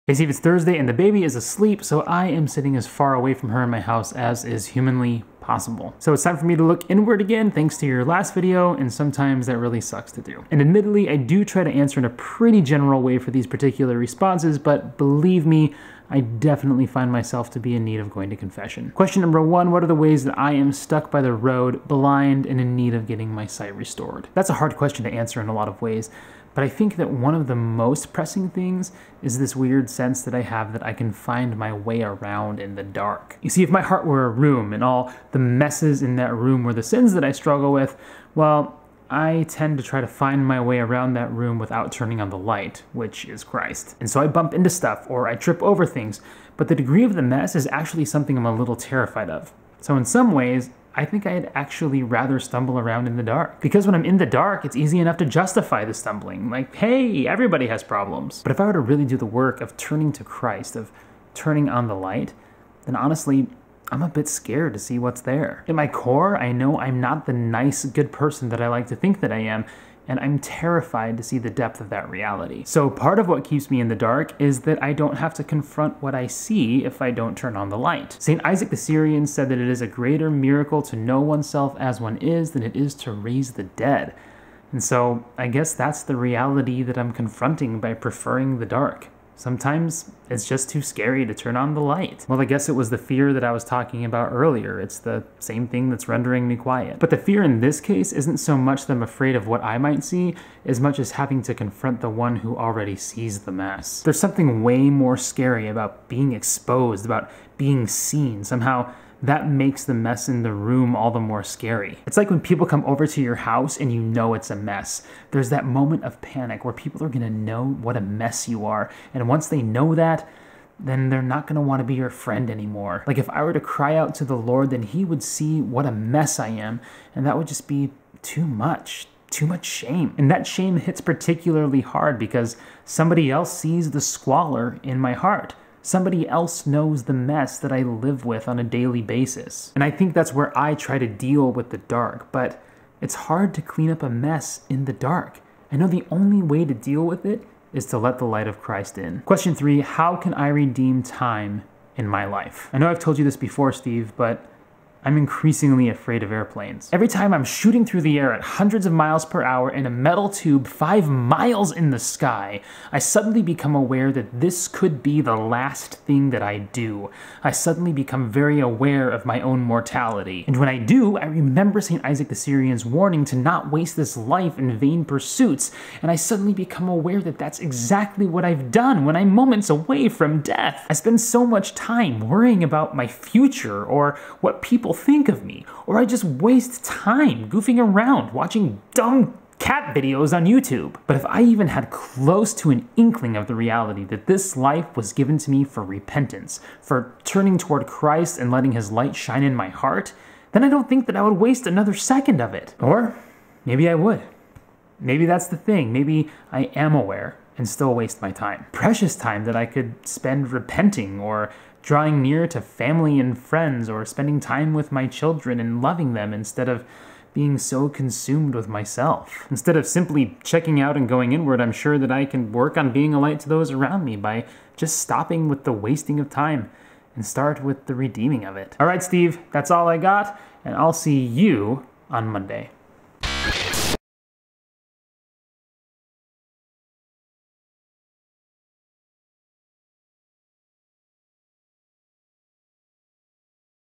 Hey Steve, it's Thursday and the baby is asleep, so I am sitting as far away from her in my house as is humanly possible. So it's time for me to look inward again, thanks to your last video, and sometimes that really sucks to do. And admittedly, I do try to answer in a pretty general way for these particular responses, but believe me, I definitely find myself to be in need of going to confession. Question number one, what are the ways that I am stuck by the road, blind, and in need of getting my sight restored? That's a hard question to answer in a lot of ways, but I think that one of the most pressing things is this weird sense that I have that I can find my way around in the dark. You see, if my heart were a room and all the messes in that room were the sins that I struggle with, well, I tend to try to find my way around that room without turning on the light, which is Christ. And so I bump into stuff or I trip over things, but the degree of the mess is actually something I'm a little terrified of. So in some ways, I think I'd actually rather stumble around in the dark. Because when I'm in the dark, it's easy enough to justify the stumbling. Like, hey, everybody has problems. But if I were to really do the work of turning to Christ, of turning on the light, then honestly, I'm a bit scared to see what's there. In my core, I know I'm not the nice, good person that I like to think that I am, and I'm terrified to see the depth of that reality. So part of what keeps me in the dark is that I don't have to confront what I see if I don't turn on the light. St. Isaac the Syrian said that it is a greater miracle to know oneself as one is than it is to raise the dead. And so I guess that's the reality that I'm confronting by preferring the dark. Sometimes it's just too scary to turn on the light. Well, I guess it was the fear that I was talking about earlier. It's the same thing that's rendering me quiet. But the fear in this case isn't so much that I'm afraid of what I might see, as much as having to confront the one who already sees the mess. There's something way more scary about being exposed, about being seen. Somehow, that makes the mess in the room all the more scary. It's like when people come over to your house and you know it's a mess. There's that moment of panic where people are gonna know what a mess you are. And once they know that, then they're not gonna wanna be your friend anymore. Like if I were to cry out to the Lord, then he would see what a mess I am. And that would just be too much shame. And that shame hits particularly hard because somebody else sees the squalor in my heart. Somebody else knows the mess that I live with on a daily basis. And I think that's where I try to deal with the dark, but it's hard to clean up a mess in the dark. I know the only way to deal with it is to let the light of Christ in. Question 3, how can I redeem time in my life? I know I've told you this before, Steve, but I'm increasingly afraid of airplanes. Every time I'm shooting through the air at hundreds of miles per hour in a metal tube 5 miles in the sky, I suddenly become aware that this could be the last thing that I do. I suddenly become very aware of my own mortality. And when I do, I remember St. Isaac the Syrian's warning to not waste this life in vain pursuits, and I suddenly become aware that that's exactly what I've done when I'm moments away from death. I spend so much time worrying about my future or what people think of me, or I just waste time goofing around watching dumb cat videos on YouTube. But if I even had close to an inkling of the reality that this life was given to me for repentance, for turning toward Christ and letting his light shine in my heart, then I don't think that I would waste another second of it. Or maybe I would. Maybe that's the thing. Maybe I am aware and still waste my time. Precious time that I could spend repenting or drawing near to family and friends or spending time with my children and loving them instead of being so consumed with myself. Instead of simply checking out and going inward, I'm sure that I can work on being a light to those around me by just stopping with the wasting of time and start with the redeeming of it. All right, Steve, that's all I got, and I'll see you on Monday.